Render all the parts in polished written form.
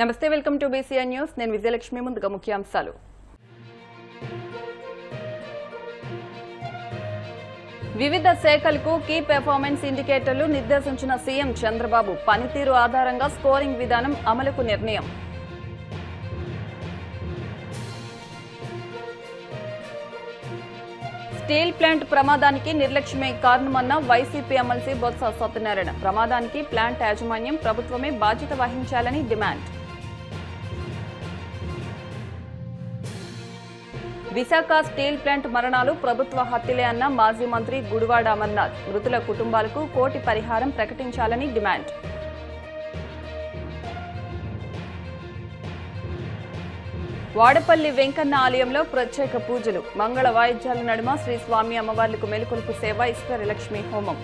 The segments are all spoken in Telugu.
నమస్తే, వెల్కమ్ టు బీసీఐ న్యూస్. నేను విజయలక్ష్మి. ముందుగా ముఖ్యాంశాలు. వివిధ శాఖలకు కీ పెర్ఫార్మెన్స్ ఇండికేటర్లు నిర్దేశించిన సీఎం చంద్రబాబు. పనితీరు ఆధారంగా స్కోరింగ్ విధానం అమలుకు నిర్ణయం. స్టీల్ ప్లాంట్ ప్రమాదానికి నిర్లక్ష్యమే కారణమన్న వైసీపీ ఎమ్మెల్సీ బొత్స సత్యనారాయణ. ప్రమాదానికి ప్లాంట్ యాజమాన్యం ప్రభుత్వమే బాధ్యత వహించాలని డిమాండ్. విశాఖ స్టీల్ ప్లాంట్ మరణాలు ప్రభుత్వ హత్యలే అన్న మాజీ మంత్రి గుడివాడ అమర్నాథ్. మృతుల కుటుంబాలకు కోటి పరిహారం ప్రకటించాలని డిమాండ్. వాడపల్లి వెంకన్న ఆలయంలో ప్రత్యేక పూజలు. మంగళ వాయిద్యాల నడుమ శ్రీ స్వామి అమ్మవార్లకు మెలుకొలుపు సేవ, ఈశ్వర లక్ష్మీ హోమం.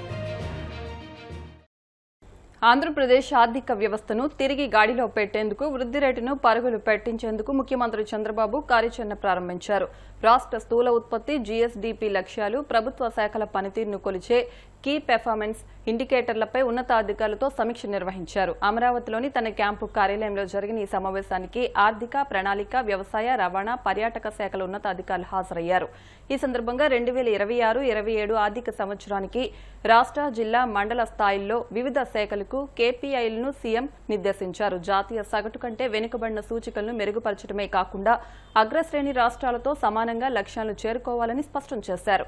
ఆంధ్రప్రదేశ్ ఆర్థిక వ్యవస్థను తిరిగి గాడిలో పెట్టేందుకు వృద్ధి రేటును పరుగులు పెట్టించేందుకు ముఖ్యమంత్రి చంద్రబాబు కార్యాచరణ ప్రారంభించారు. రాష్ట్ర స్థూల ఉత్పత్తి జీఎస్డీపీ లక్ష్యాలు, ప్రభుత్వ శాఖల పనితీరును కొలిచే కీ పెర్ఫార్మెన్స్ ఇండికేటర్లపై ఉన్నతాధికారులతో సమీక్ష నిర్వహించారు. అమరావతిలోని తన క్యాంపు కార్యాలయంలో జరిగిన ఈ సమావేశానికి ఆర్థిక, ప్రణాళిక, వ్యవసాయ, రవాణా, పర్యాటక శాఖల ఉన్నతాధికారులు హాజరయ్యారు. ఈ సందర్భంగా 2026-27 ఆర్థిక సంవత్సరానికి రాష్ట్ర, జిల్లా, మండల స్థాయిల్లో వివిధ శాఖలకు కేపీఐలను సీఎం నిర్దేశించారు. జాతీయ సగటు కంటే వెనుకబడిన సూచికలను మెరుగుపరచడమే కాకుండా అగ్రశ్రేణి రాష్ట్రాలతో సమానంగా లక్ష్యాలను చేరుకోవాలని స్పష్టం చేశారు.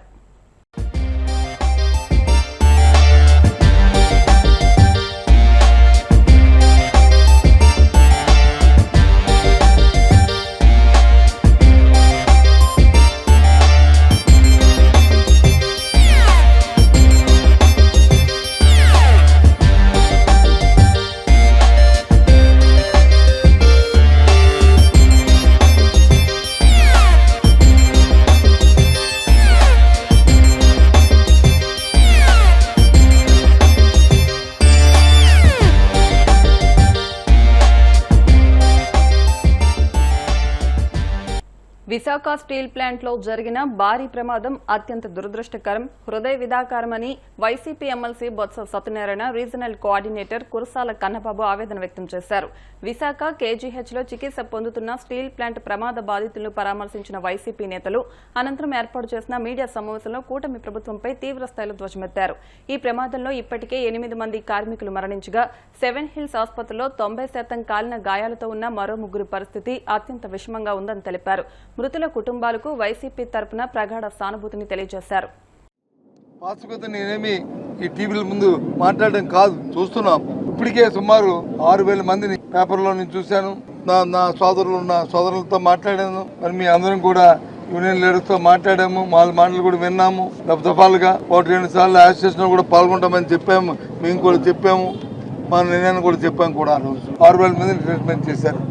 విశాఖ స్టీల్ ప్లాంట్ లో జరిగిన భారీ ప్రమాదం అత్యంత దురదృష్టకరం, హృదయ విదాకరమని YCP MLC Botsa Satyanarayana, regional coordinator Kurasala Kannababu ఆవేదన వ్యక్తం చేశారు. విశాఖ కేజీహెచ్ లో చికిత్స పొందుతున్న స్టీల్ ప్లాంట్ ప్రమాద బాధితులను పరామర్శించిన వైసీపీ నేతలు అనంతరం ఏర్పాటు చేసిన మీడియా సమావేశంలో కూటమి ప్రభుత్వంపై తీవ్ర స్థాయిలో ధ్వజమెత్తారు. ఈ ప్రమాదంలో ఇప్పటికే 8 మంది కార్మికులు మరణించగా, సెవెన్ హిల్స్ ఆసుపత్రిలో 90% కాలిన గాయాలతో ఉన్న మరో 3 పరిస్థితి అత్యంత విషమంగా ఉందని తెలిపారు. మృతుల కుటుంబాలకు వైసీపీ తరపున ప్రగాఢ సానుభూతిని తెలియజేశారు. నేనేమి ఈ టీవీల ముందు మాట్లాడడం కాదు, చూస్తున్నాం. ఇప్పటికే సుమారు 6,000 మందిని పేపర్లో నేను చూశాను. నా సోదరులతో మాట్లాడాను. మరి మీ అందరం కూడా యూనియన్ లీడర్స్తో మాట్లాడాము. వాళ్ళ మాటలు కూడా విన్నాము. దఫాలుగా 1-2 సార్లు అసోసియేషన్ కూడా పాల్గొంటామని చెప్పాము. మేము కూడా చెప్పాము, మా నిర్ణయాన్ని కూడా చెప్పాము కూడా. ఆ రోజు 6,000 మందిని ట్రీట్మెంట్ చేశారు.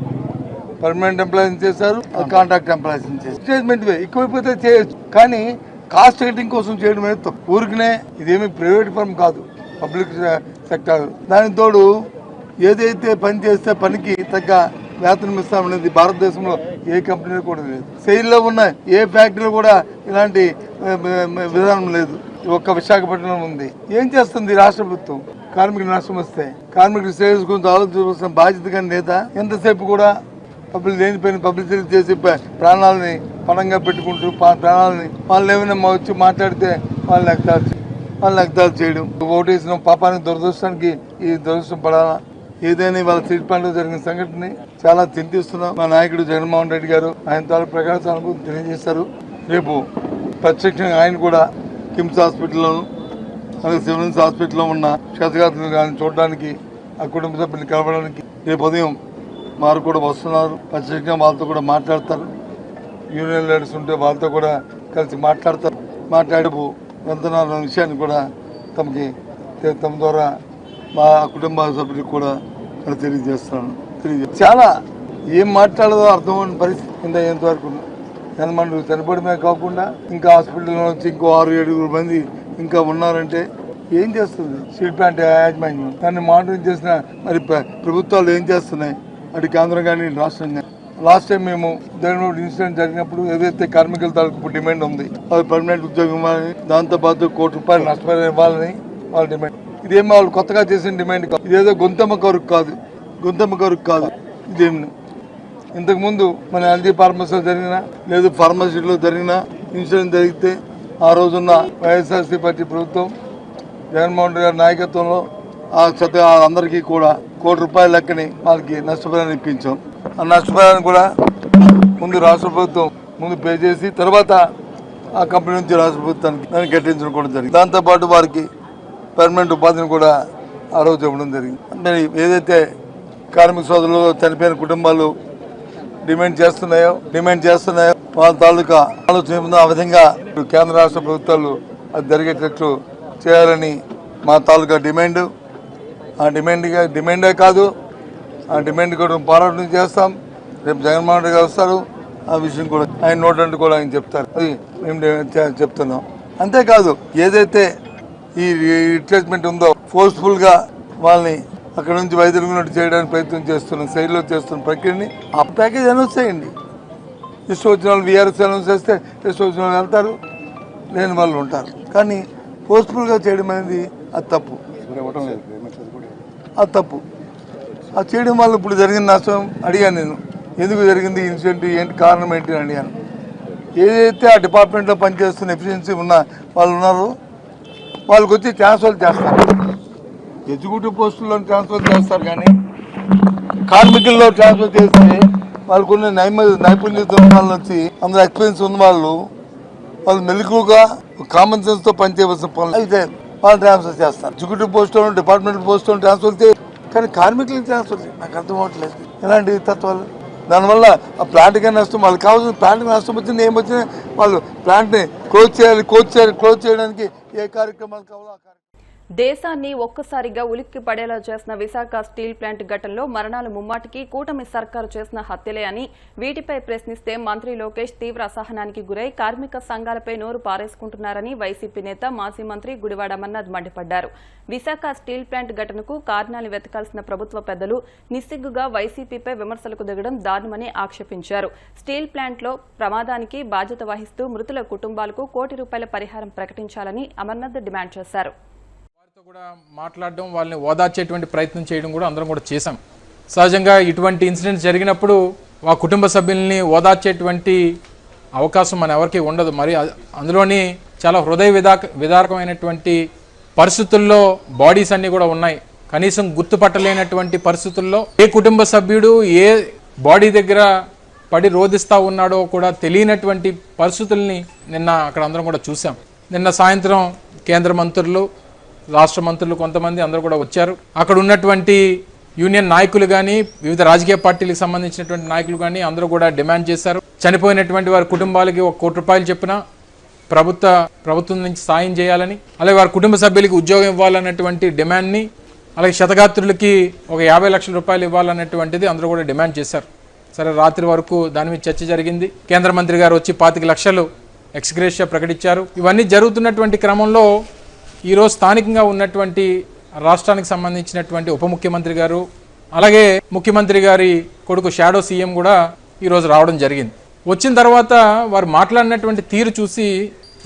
పర్మనెంట్ ఎంప్లాయీస్ చేశారు, కాంట్రాక్ట్ ఎంప్లాయీస్ చేశారు. స్టేట్మెంట్ ఎక్కువైపోతే చేయొచ్చు, కానీ కాస్ట్ కటింగ్ కోసం చేయడం అయితే ఊరికనే. ఇదేమి ప్రైవేట్ ఫర్మ్ కాదు, పబ్లిక్ సెక్టర్. దానికి తోడు ఏదైతే పని చేస్తే పనికి తగ్గ వేతనం ఇస్తామనేది భారతదేశంలో ఏ కంపెనీలో కూడా లేదు. సెయిల్లో ఉన్న ఏ ఫ్యాక్టరీలో కూడా ఇలాంటి విధానం లేదు. ఒక్క విశాఖపట్నం ఉంది. ఏం చేస్తుంది రాష్ట్ర ప్రభుత్వం? కార్మికులు నష్టం వస్తే కార్మికుల శ్రేయస్ గురించి ఆలోచించవలసిన బాధ్యత కానీ లేదా? ఎంతసేపు కూడా లేనిపోయిన పబ్లిసిటీ చేసి ప్రాణాలని పణంగా పెట్టుకుంటూ ప్రాణాలని వాళ్ళు ఏమైనా వచ్చి మాట్లాడితే వాళ్ళని ఎగతాలు చేయడం. ఓటేసిన పాపానికి దురదృష్టానికి ఈ దురదృష్టం పడాలా? ఏదైనా వాళ్ళ స్టీల్ ప్లాంట్ లో జరిగిన సంఘటనని చాలా చింతిస్తున్నాం. మా నాయకుడు జగన్మోహన్ రెడ్డి గారు ఆయన తాలూ ప్రగాఢ సానుభూతి తెలియజేశారు. రేపు ప్రత్యక్షంగా ఆయన కూడా కిమ్స్ హాస్పిటల్లోను అలాగే సివిల్స్ హాస్పిటల్లో ఉన్న క్షతగాత్రులు కానీ చూడడానికి, ఆ కుటుంబ సభ్యులు కలవడానికి రేపు ఉదయం వారు కూడా వస్తున్నారు. ప్రత్యేకంగా వాళ్ళతో కూడా మాట్లాడతారు. యూనియన్ లీడర్స్ ఉంటే వాళ్ళతో కూడా కలిసి మాట్లాడతారు. మాట్లాడేపు వెళ్తున్న విషయాన్ని కూడా తమ ద్వారా మా కుటుంబ సభ్యులకు కూడా తెలియజేస్తున్నాను. చాలా ఏం మాట్లాడదో అర్థమైన పరిస్థితి కింద ఎంతవరకు మనం చనిపోవడమే కాకుండా ఇంకా హాస్పిటల్లో నుంచి ఇంకో 6-7 మంది ఇంకా ఉన్నారంటే ఏం చేస్తుంది స్టీల్ ప్లాంట్ యాజమాన్యం? దాన్ని మానిటరింగ్ చేసిన మరి ప్రభుత్వాలు ఏం చేస్తున్నాయి? అటు కేంద్రం కానీ రాష్ట్రం కానీ. లాస్ట్ టైం మేము ఇన్సిడెంట్ జరిగినప్పుడు ఏదైతే కార్మికుల తాలూకు డిమాండ్ ఉంది, అది పర్మనెంట్ ఉద్యోగం ఇవ్వాలని, దాంతోపాటు ₹1,00,00,000 నష్టపరిహారం ఇవ్వాలని వాళ్ళ డిమాండ్. ఇదేమో వాళ్ళు కొత్తగా చేసిన డిమాండ్ కాదు. ఇదేదో గొంతమ్మ కొరకు కాదు. ఇదేమి ఇంతకుముందు మన ఎల్జీ ఫార్మసీలో జరిగిన లేదు ఫార్మసీలో జరిగిన ఇన్సిడెంట్ జరిగితే ఆ రోజున్న వైఎస్ఆర్సీ పార్టీ ప్రభుత్వం జగన్మోహన్ రెడ్డి గారి నాయకత్వంలో అందరికీ కూడా ₹1 లెక్కని వాళ్ళకి నష్టపరిహారం ఇప్పించాం. ఆ నష్టపరిహారం కూడా ముందు రాష్ట్ర ప్రభుత్వం ముందు పే చేసి తర్వాత ఆ కంపెనీ నుంచి రాష్ట్ర ప్రభుత్వానికి దాన్ని కట్టించడం కూడా జరిగింది. దాంతోపాటు వారికి పర్మనెంట్ ఉపాధిని కూడా ఆ రోజు ఇవ్వడం జరిగింది. మరి ఏదైతే కార్మిక సోదరులు చనిపోయిన కుటుంబాలు డిమాండ్ చేస్తున్నాయో వాళ్ళ తాలూకా ఆలోచన ఉందో ఆ విధంగా కేంద్ర రాష్ట్ర ప్రభుత్వాలు అది జరిగేటట్లు చేయాలని మా తాలూకా డిమాండ్. ఆ డిమాండే కాదు, ఆ డిమాండ్ కూడా పోరాటం చేస్తాం. రేపు జగన్మోహన్ రెడ్డి గారు వస్తారు, ఆ విషయం కూడా ఆయన నోటంటే కూడా ఆయన చెప్తారు. అది మేము చెప్తున్నాం. అంతేకాదు ఏదైతే ఈ రిట్రేస్మెంట్ ఉందో ఫోర్స్ఫుల్గా వాళ్ళని అక్కడ నుంచి వైదొలిగినట్టు చేయడానికి ప్రయత్నం చేస్తున్నాం. సైడ్లో చేస్తున్న ప్రక్రియని ఆ ప్యాకేజ్ అనౌన్స్ చేయండి. ఇష్టం వచ్చిన వాళ్ళు వీఆర్ఎస్ అనౌన్స్ చేస్తే ఇష్టం వచ్చిన వాళ్ళు వెళ్తారు, లేని వాళ్ళు ఉంటారు. కానీ ఫోర్స్ఫుల్గా చేయడం అనేది అది తప్పు. అది తప్పు. అది చేయడం వల్ల ఇప్పుడు జరిగిన నష్టం అడిగాను నేను, ఎందుకు జరిగింది ఇన్సిడెంట్, ఏంటి కారణం ఏంటి అని అడిగాను. ఏదైతే ఆ డిపార్ట్మెంట్లో పనిచేస్తున్న ఎఫిషియన్సీ ఉన్న వాళ్ళు ఉన్నారో వాళ్ళకి వచ్చి ట్రాన్స్ఫర్ చేస్తారు. ఎగ్జిక్యూటివ్ పోస్టుల్లో ట్రాన్స్ఫర్ చేస్తారు, కానీ కార్మికుల్లో ట్రాన్స్ఫర్ చేస్తే వాళ్ళకున్న నైపుణ్యత ఉన్న వాళ్ళు వచ్చి అందులో ఎక్స్పీరియన్స్ ఉన్న వాళ్ళు మెలకుగా కామన్ సెన్స్తో పనిచేయవలసిన పనులు అయితే వాళ్ళు ట్రాన్స్ఫర్ చేస్తారు. ఎగ్జిక్యూటివ్ పోస్టులో డిపార్ట్మెంటల్ పోస్టులో ట్రాన్స్ఫర్ చేయాలి, కానీ కార్మికులకు ట్రాన్స్ఫర్ చేయాలి. నాకు అర్థం అవ్వట్లేదు ఎలాంటి తత్వాలు. దానివల్ల ఆ ప్లాంట్కి నష్టం, వాళ్ళకి కావాల్సిన ప్లాంట్కి నష్టం వచ్చింది, ఏమొచ్చినా వాళ్ళు ప్లాంట్ని క్లోజ్ చేయడానికి ఏ కార్యక్రమాలు కావాలో ఆ కార్యక్రమం. దేశాన్ని ఒక్కసారిగా ఉలిక్కి పడేలా చేసిన విశాఖ స్టీల్ ప్లాంట్ ఘటనలో మరణాలు ముమ్మాటికి కూటమి సర్కారు చేసిన హత్యలే అని వీటిపై ప్రశ్నిస్తే మంత్రి లోకేష్ తీవ్ర అసహనానికి గురై కార్మిక సంఘాలపై నోరు పారేసుకుంటున్నారని వైసీపీ నేత మాజీ మంత్రి గుడివాడ అమర్నాథ్ మండిపడ్డారు. విశాఖ స్టీల్ ప్లాంట్ ఘటనకు కారణాలు వెతకాల్సిన ప్రభుత్వ పెద్దలు నిస్సిగ్గుగా వైసీపీపై విమర్శలకు దిగడం దారుణమని ఆక్షేపించారు. స్టీల్ ప్లాంట్లో ప్రమాదానికి బాధ్యత వహిస్తూ మృతుల కుటుంబాలకు ₹1 పరిహారం ప్రకటించాలని అమర్నాథ్ డిమాండ్ చేశారు. కూడా మాట్లాడడం, వాళ్ళని ఓదార్చేటువంటి ప్రయత్నం చేయడం కూడా అందరం కూడా చేశాం. సహజంగా ఇటువంటి ఇన్సిడెంట్స్ జరిగినప్పుడు ఆ కుటుంబ సభ్యుల్ని ఓదార్చేటువంటి అవకాశం మన ఎవరికి ఉండదు. మరి అందులోని చాలా హృదయ విదారకమైనటువంటి పరిస్థితుల్లో బాడీస్ అన్నీ కూడా ఉన్నాయి. కనీసం గుర్తుపట్టలేనటువంటి పరిస్థితుల్లో ఏ కుటుంబ సభ్యుడు ఏ బాడీ దగ్గర పడి రోధిస్తూ ఉన్నాడో కూడా తెలియనటువంటి పరిస్థితుల్ని నిన్న అక్కడ అందరం కూడా చూసాం. నిన్న సాయంత్రం కేంద్ర మంత్రులు, రాష్ట్ర మంత్రులు కొంతమంది అందరూ కూడా వచ్చారు. అక్కడ ఉన్నటువంటి యూనియన్ నాయకులు కానీ, వివిధ రాజకీయ పార్టీలకు సంబంధించినటువంటి నాయకులు కానీ అందరూ కూడా డిమాండ్ చేశారు. చనిపోయినటువంటి వారి కుటుంబాలకి ₹1 చొప్పున ప్రభుత్వం నుంచి సాయం చేయాలని, అలాగే వారి కుటుంబ సభ్యులకి ఉద్యోగం ఇవ్వాలన్నటువంటి డిమాండ్ని, అలాగే క్షతగాత్రులకి ₹50 లక్షల ఇవ్వాలన్నటువంటిది అందరూ కూడా డిమాండ్ చేశారు. సరే, రాత్రి వరకు దాని మీద చర్చ జరిగింది. కేంద్ర మంత్రి గారు వచ్చి 25 లక్షలు ఎక్స్గ్రేషియా ప్రకటించారు. ఇవన్నీ జరుగుతున్నటువంటి క్రమంలో ఈరోజు స్థానికంగా ఉన్నటువంటి రాష్ట్రానికి సంబంధించినటువంటి ఉప ముఖ్యమంత్రి గారు, అలాగే ముఖ్యమంత్రి గారి కొడుకు షాడో సీఎం కూడా ఈరోజు రావడం జరిగింది. వచ్చిన తర్వాత వారు మాట్లాడినటువంటి తీరు చూసి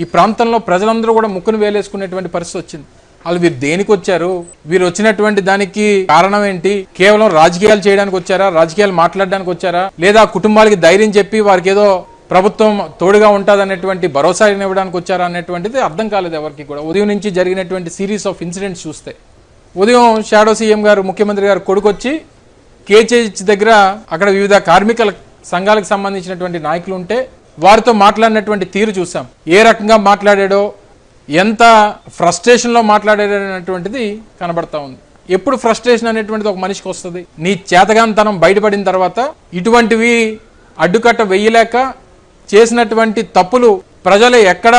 ఈ ప్రాంతంలో ప్రజలందరూ కూడా ముక్కును వేలేసుకునేటువంటి పరిస్థితి వచ్చింది. వాళ్ళు వీరు దేనికి వచ్చారు, వీరు వచ్చినటువంటి దానికి కారణం ఏంటి, కేవలం రాజకీయాలు చేయడానికి వచ్చారా, రాజకీయాలు మాట్లాడడానికి వచ్చారా, లేదా కుటుంబాలకి ధైర్యం చెప్పి వారికి ఏదో ప్రభుత్వం తోడుగా ఉంటుందనేటువంటి భరోసా ఇవ్వడానికి వచ్చారా అనేటువంటిది అర్థం కాలేదు ఎవరికి కూడా. ఉదయం నుంచి జరిగినటువంటి సిరీస్ ఆఫ్ ఇన్సిడెంట్స్ చూస్తే, ఉదయం షాడో సీఎం గారు ముఖ్యమంత్రి గారు కొడుకొచ్చి కేజీహెచ్ దగ్గర అక్కడ వివిధ కార్మికుల సంఘాలకు సంబంధించినటువంటి నాయకులు ఉంటే వారితో మాట్లాడినటువంటి తీరు చూసాం. ఏ రకంగా మాట్లాడాడో, ఎంత ఫ్రస్ట్రేషన్లో మాట్లాడాడో అనేటువంటిది కనబడతా ఉంది. ఎప్పుడు ఫ్రస్ట్రేషన్ అనేటువంటిది ఒక మనిషికి వస్తుంది? నీ చేతగానితనం బయటపడిన తర్వాత ఇటువంటివి అడ్డుకట్ట వెయ్యలేక చేసినటువంటి తప్పులు ప్రజలు ఎక్కడ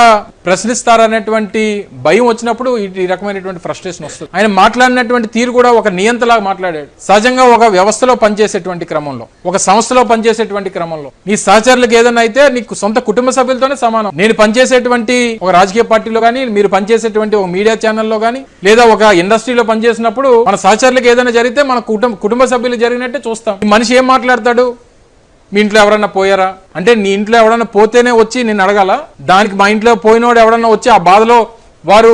ప్రశ్నిస్తారనేటువంటి భయం వచ్చినప్పుడు ఈ రకమైనటువంటి ఫ్రస్ట్రేషన్ వస్తుంది. ఆయన మాట్లాడినటువంటి తీరు కూడా ఒక నియంతలాగా మాట్లాడాడు. సహజంగా ఒక వ్యవస్థలో పనిచేసేటువంటి క్రమంలో, ఒక సంస్థలో పనిచేసేటువంటి క్రమంలో నీ సహచరులకు ఏదైనా అయితే నీకు సొంత కుటుంబ సభ్యులతోనే సమానం. నేను పనిచేసేటువంటి ఒక రాజకీయ పార్టీలో కానీ, మీరు పనిచేసేటువంటి ఒక మీడియా ఛానల్లో కానీ, లేదా ఒక ఇండస్ట్రీలో పనిచేసినప్పుడు మన సహచరులకు ఏదైనా జరిగితే మన కుటుంబ సభ్యులు జరిగినట్టే చూస్తాం. ఈ మనిషి ఏం మాట్లాడతాడు? మీ ఇంట్లో ఎవరన్నా పోయారా అంటే, నీ ఇంట్లో ఎవరన్నా పోతేనే వచ్చి నేను అడగాల? దానికి మా ఇంట్లో పోయినోడు ఎవరన్నా వచ్చి ఆ బాధలో వారు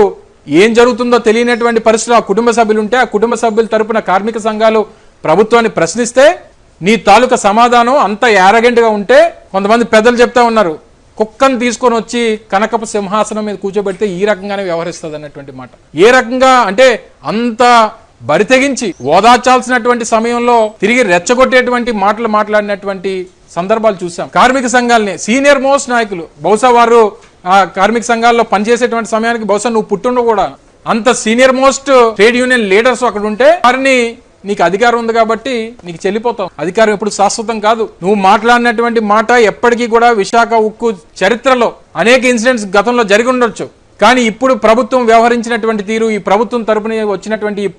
ఏం జరుగుతుందో తెలియనటువంటి పరిస్థితిలో ఆ కుటుంబ సభ్యులు ఉంటే, ఆ కుటుంబ సభ్యుల తరపున కార్మిక సంఘాలు ప్రభుత్వాన్ని ప్రశ్నిస్తే నీ తాలూకా సమాధానం అంత యారగెంట్గా ఉంటే కొంతమంది పెద్దలు చెప్తా ఉన్నారు, కుక్కను తీసుకొని వచ్చి కనకపు సింహాసనం మీద కూర్చోబెడితే ఈ రకంగానే వ్యవహరిస్తుంది అన్నటువంటి మాట. ఏ రకంగా అంటే అంత బరితెగించి ఓదార్చాల్సినటువంటి సమయంలో తిరిగి రెచ్చగొట్టేటువంటి మాటలు మాట్లాడినటువంటి సందర్భాలు చూసాం. కార్మిక సంఘాలని సీనియర్ మోస్ట్ నాయకులు, బహుశా వారు ఆ కార్మిక సంఘాల్లో పనిచేసేటువంటి సమయానికి బహుశా నువ్వు పుట్టుండవు కూడా, అంత senior most trade union leaders అక్కడ ఉంటే వారిని నీకు అధికారం ఉంది కాబట్టి నీకు చెల్లిపోతావు. అధికారం ఎప్పుడు శాశ్వతం కాదు. నువ్వు మాట్లాడినటువంటి మాట ఎప్పటికీ కూడా విశాఖ ఉక్కు చరిత్రలో అనేక ఇన్సిడెంట్స్ గతంలో జరిగి ఉండొచ్చు, కానీ ఇప్పుడు ప్రభుత్వం వ్యవహరించినటువంటి తీరు, ఈ ప్రభుత్వం తరపున వచ్చినటువంటి ఈ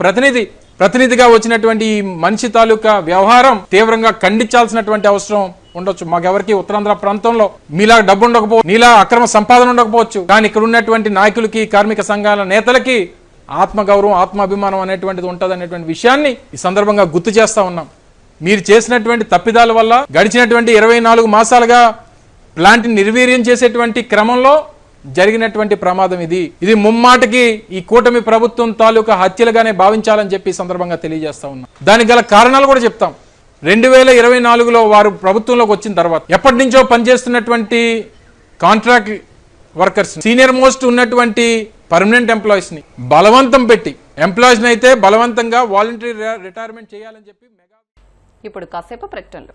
ప్రతినిధిగా వచ్చినటువంటి ఈ మనిషి తాలూకా వ్యవహారం తీవ్రంగా ఖండించాల్సినటువంటి అవసరం ఉండొచ్చు. మాకెవరికి ఉత్తరాంధ్ర ప్రాంతంలో మీలా డబ్బు ఉండకపోవచ్చు, నీలా అక్రమ సంపాదన ఉండకపోవచ్చు, కానీ ఇక్కడ ఉన్నటువంటి నాయకులకి, కార్మిక సంఘాల నేతలకి ఆత్మగౌరవం, ఆత్మాభిమానం అనేటువంటిది ఉంటుంది అనేటువంటి విషయాన్ని ఈ సందర్భంగా గుర్తు చేస్తా ఉన్నాం. మీరు చేసినటువంటి తప్పిదాల వల్ల గడిచినటువంటి 24 మాసాలుగా ప్లాంట్ నిర్వీర్యం చేసేటువంటి క్రమంలో జరిగినటువంటి ప్రమాదం ఇది ముమ్మాటికి ఈ కూటమి ప్రభుత్వం తాలూకా హత్యలుగానే భావించాలని చెప్పి ఈ సందర్భంగా తెలియజేస్తా ఉన్నాం. దానికి గల కారణాలు కూడా చెప్తాం. 2024లో వారు ప్రభుత్వంలోకి వచ్చిన తర్వాత ఎప్పటి నుంచో పనిచేస్తున్నటువంటి కాంట్రాక్ట్ వర్కర్స్, సీనియర్ మోస్ట్ ఉన్నటువంటి పర్మనెంట్ ఎంప్లాయీస్ ని బలవంతం పెట్టి, ఎంప్లాయీస్ అయితే బలవంతంగా వాలంటరీ రిటైర్మెంట్ చేయాలని చెప్పి ఇప్పుడు కాసేపు ప్రకటనలు.